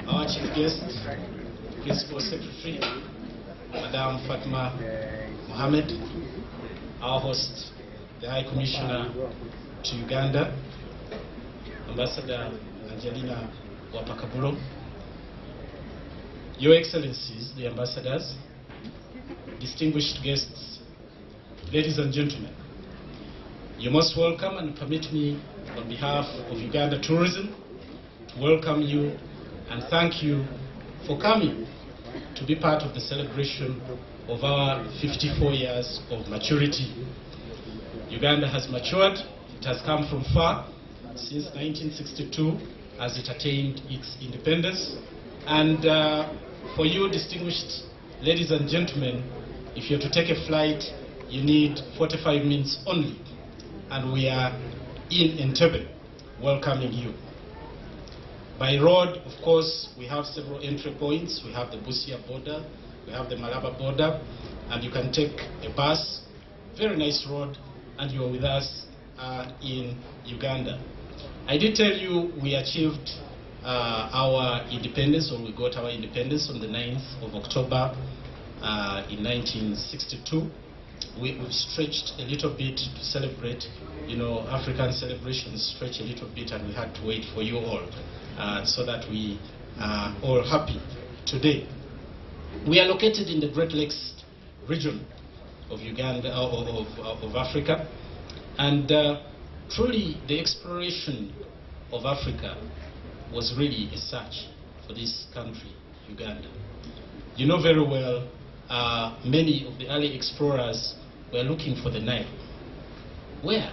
our chief guest, Principal Secretary, Madam Fatma Mohammed, our host, the High Commissioner to Uganda, Ambassador Angelina Wapakabulo, Your Excellencies, the Ambassadors, distinguished guests, ladies and gentlemen, you're most welcome, and permit me, on behalf of Uganda Tourism, to welcome you and thank you for coming to be part of the celebration of our 54 years of maturity. Uganda has matured. It has come from far since 1962 as it attained its independence. And for you, distinguished ladies and gentlemen, if you're to take a flight, you need 45 minutes only. And we are in Entebbe welcoming you. By road, of course, we have several entry points. We have the Busia border, we have the Malaba border, and you can take a bus, very nice road, and you're with us in Uganda. I did tell you we achieved our independence, or we got our independence on the 9th of October in 1962. We've stretched a little bit to celebrate. You know, African celebrations stretch a little bit, and we had to wait for you all so that we are all happy today. We are located in the Great Lakes region of Uganda, of Africa, and truly the exploration of Africa was really a search for this country, Uganda. You know very well, many of the early explorers were looking for the Nile. Where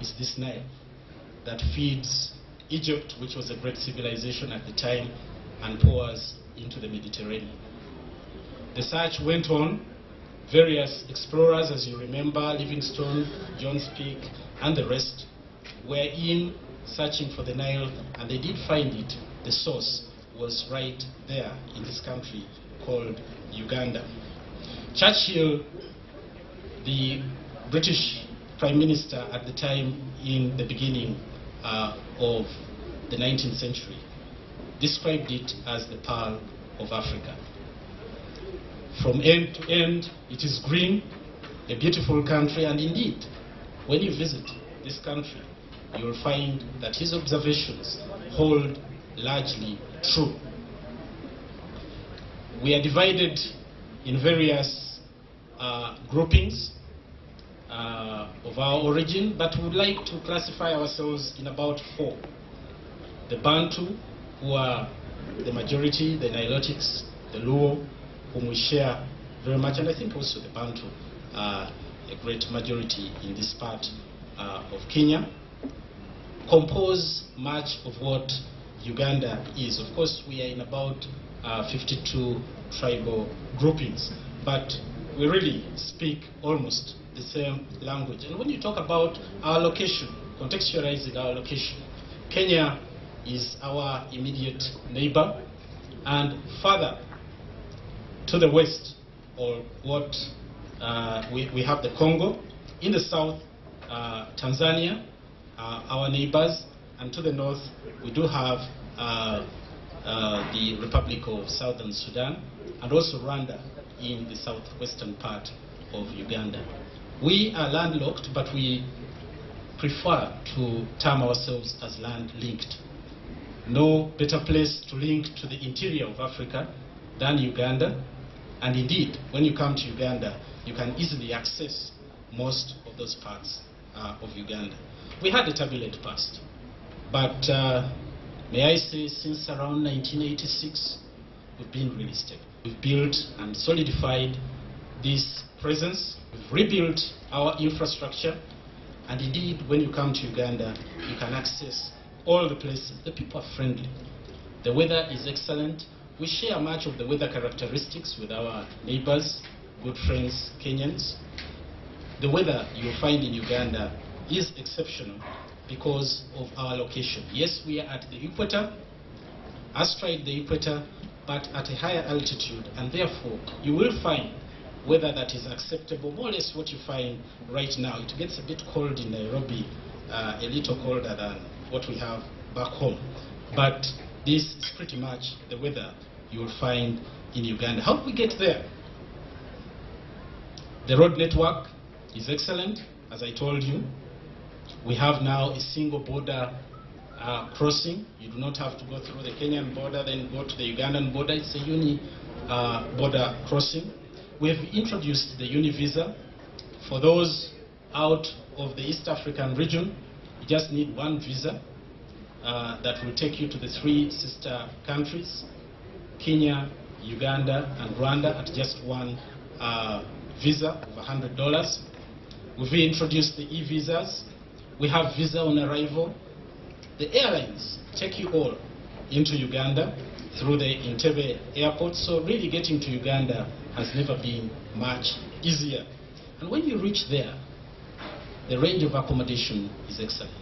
is this Nile that feeds Egypt, which was a great civilization at the time, and pours into the Mediterranean? The search went on. Various explorers, as you remember, Livingstone, John Speke, and the rest, were in searching for the Nile, and they did find it. The source was right there in this country called Uganda. Churchill, the British Prime Minister at the time in the beginning of the 19th century, described it as the Pearl of Africa. From end to end, it is green, a beautiful country, and indeed, when you visit this country, you will find that his observations hold largely true. We are divided in various groupings of our origin, but we would like to classify ourselves in about 4. The Bantu, who are the majority, the Nilotics, the Luo, whom we share very much, and I think also the Bantu are a great majority in this part of Kenya, compose much of what Uganda is. Of course, we are in about 52 tribal groupings, but we really speak almost the same language. And when you talk about our location, contextualizing our location, Kenya is our immediate neighbor, and further to the west, or what we have the Congo, in the south, Tanzania, our neighbors, and to the north, we do have the Republic of Southern Sudan, and also Rwanda in the southwestern part of Uganda. We are landlocked, but we prefer to term ourselves as land-linked. No better place to link to the interior of Africa than Uganda, and indeed, when you come to Uganda, you can easily access most of those parts of Uganda. We had a turbulent past, but may I say, since around 1986, we've been really stable. We've built and solidified this presence. We've rebuilt our infrastructure, and indeed, when you come to Uganda, you can access all the places. The people are friendly. The weather is excellent. We share much of the weather characteristics with our neighbors, good friends, Kenyans. The weather you'll find in Uganda is exceptional because of our location. Yes, we are at the equator, astride the equator, but at a higher altitude, and therefore you will find weather that is acceptable, more or less what you find right now. It gets a bit cold in Nairobi, a little colder than what we have back home. But This is pretty much the weather you will find in Uganda. How do we get there? The road network is excellent, as I told you. We have now a single border crossing. You do not have to go through the Kenyan border, then go to the Ugandan border. It's a border crossing. We have introduced the uni visa. For those out of the East African region, you just need one visa that will take you to the 3 sister countries, Kenya, Uganda, and Rwanda, at just one visa of $100. We've introduced the e-visas. We have visa on arrival. The airlines take you all into Uganda through the Entebbe airport, so really getting to Uganda has never been much easier. And when you reach there, the range of accommodation is excellent.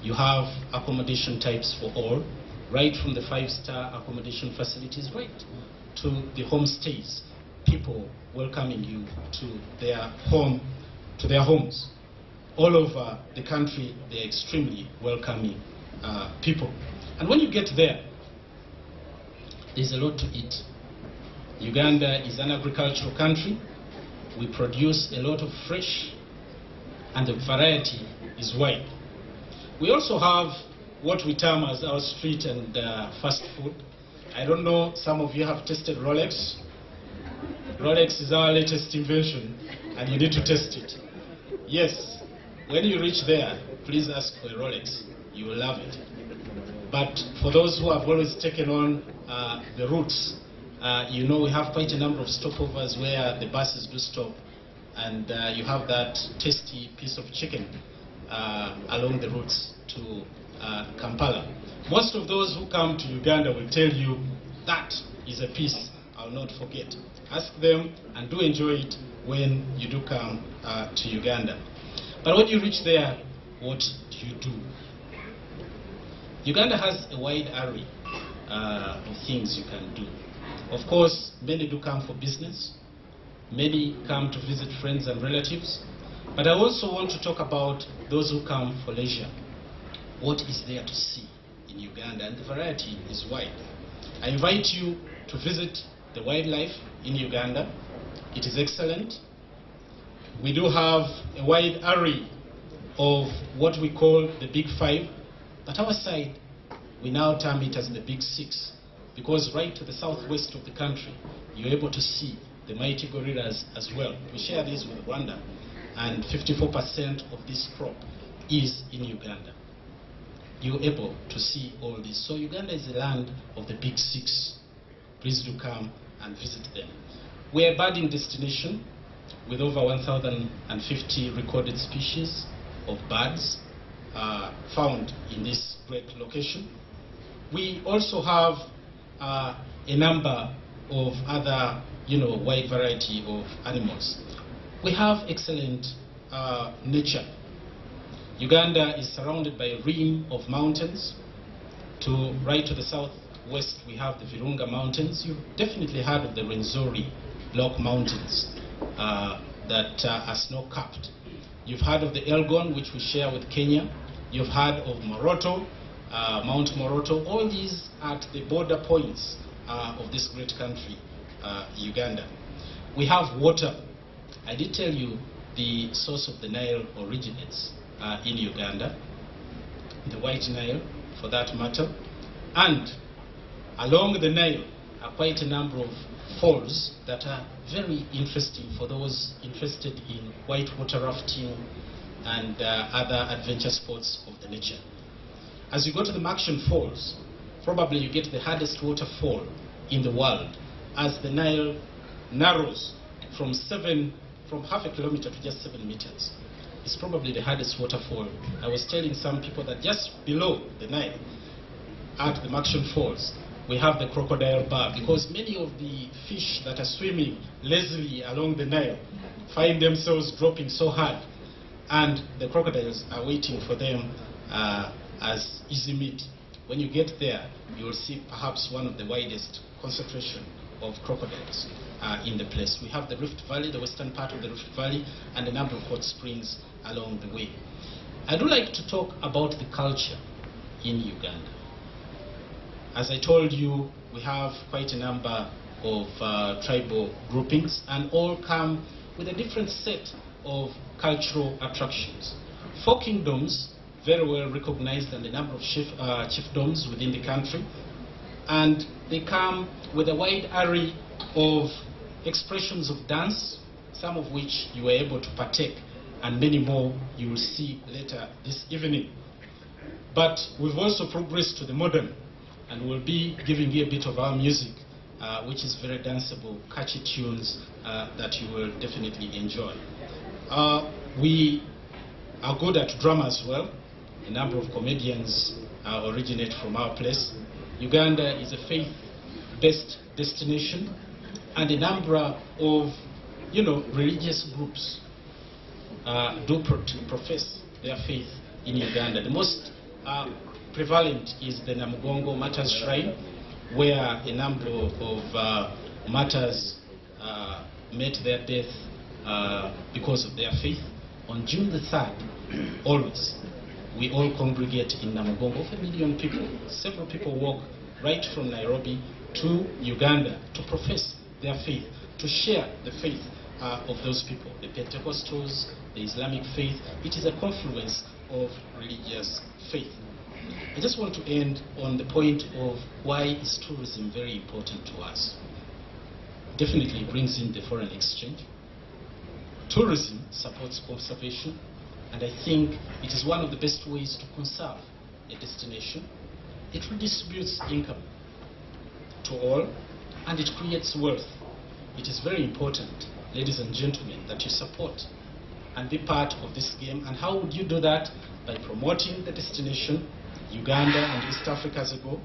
You have accommodation types for all, right from the 5-star accommodation facilities right to the homestays, people welcoming you to their homes. All over the country, they're extremely welcoming people. And when you get there, there's a lot to eat. Uganda is an agricultural country. We produce a lot of fresh, and the variety is wide. We also have what we term as our street and fast food. I don't know, some of you have tasted Rolex. Rolex is our latest invention, and you need to test it. Yes, when you reach there, please ask for a Rolex. You will love it. But for those who have always taken on the routes, you know we have quite a number of stopovers where the buses do stop, and you have that tasty piece of chicken along the routes to Kampala. Most of those who come to Uganda will tell you that is a piece I'll not forget. Ask them and do enjoy it when you do come to Uganda. But when you reach there, what do you do? Uganda has a wide array of things you can do. Of course, many do come for business. Many come to visit friends and relatives. But I also want to talk about those who come for leisure. What is there to see in Uganda? And the variety is wide. I invite you to visit the wildlife in Uganda. It is excellent. We do have a wide array of what we call the Big Five, but our side, we now term it as the Big Six, because right to the southwest of the country, you're able to see the mighty gorillas as well. We share this with Rwanda, and 54% of this crop is in Uganda. You're able to see all this. So Uganda is the land of the Big Six. Please do come and visit them. We're a birding destination with over 1,050 recorded species of birds found in this great location. We also have a number of other, wide variety of animals. We have excellent nature. Uganda is surrounded by a rim of mountains. Right to the southwest, we have the Virunga Mountains. You've definitely heard of the Rwenzori Block Mountains that are snow-capped. You've heard of the Elgon, which we share with Kenya. You've heard of Moroto, Mount Moroto. All these at the border points of this great country, Uganda. We have water. I did tell you the source of the Nile originates in Uganda, the White Nile for that matter. And along the Nile are quite a number of falls that are very interesting for those interested in whitewater rafting and other adventure sports of the nature. As you go to the Makshan Falls, probably you get the hardest waterfall in the world, as the Nile narrows from half a kilometer to just 7 meters. It's probably the hardest waterfall. I was telling some people that just below the Nile, at the Makshan Falls, we have the crocodile bar, because many of the fish that are swimming lazily along the Nile find themselves dropping so hard, and the crocodiles are waiting for them as easy meat. When you get there, you will see perhaps one of the widest concentration of crocodiles in the place. We have the Rift Valley, the western part of the Rift Valley, and a number of hot springs along the way. I do like to talk about the culture in Uganda. As I told you, we have quite a number of tribal groupings, and all come with a different set of cultural attractions. 4 kingdoms, very well recognized, and a number of chiefdoms within the country, and they come with a wide array of expressions of dance, some of which you were able to partake, and many more you will see later this evening. But we've also progressed to the modern, and we'll be giving you a bit of our music, which is very danceable, catchy tunes that you will definitely enjoy. We are good at drama as well. A number of comedians originate from our place. Uganda is a faith-based destination, and a number of, religious groups do profess their faith in Uganda. The most prevalent is the Namugongo Martyrs Shrine, where a number of martyrs met their death because of their faith. On June the 3rd, always, we all congregate in Namugongo. Over 1 million people, several people walk right from Nairobi to Uganda to profess their faith, to share the faith of those people, the Pentecostals, the Islamic faith. It is a confluence of religious faith. I just want to end on the point of why is tourism very important to us. Definitely brings in the foreign exchange. Tourism supports conservation, and I think it is one of the best ways to conserve a destination. It redistributes income to all, and it creates wealth. It is very important, ladies and gentlemen, that you support and be part of this game. And how would you do that? By promoting the destination, Uganda and East Africa as a whole,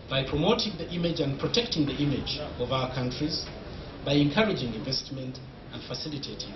by promoting the image and protecting the image of our countries, by encouraging investment and facilitating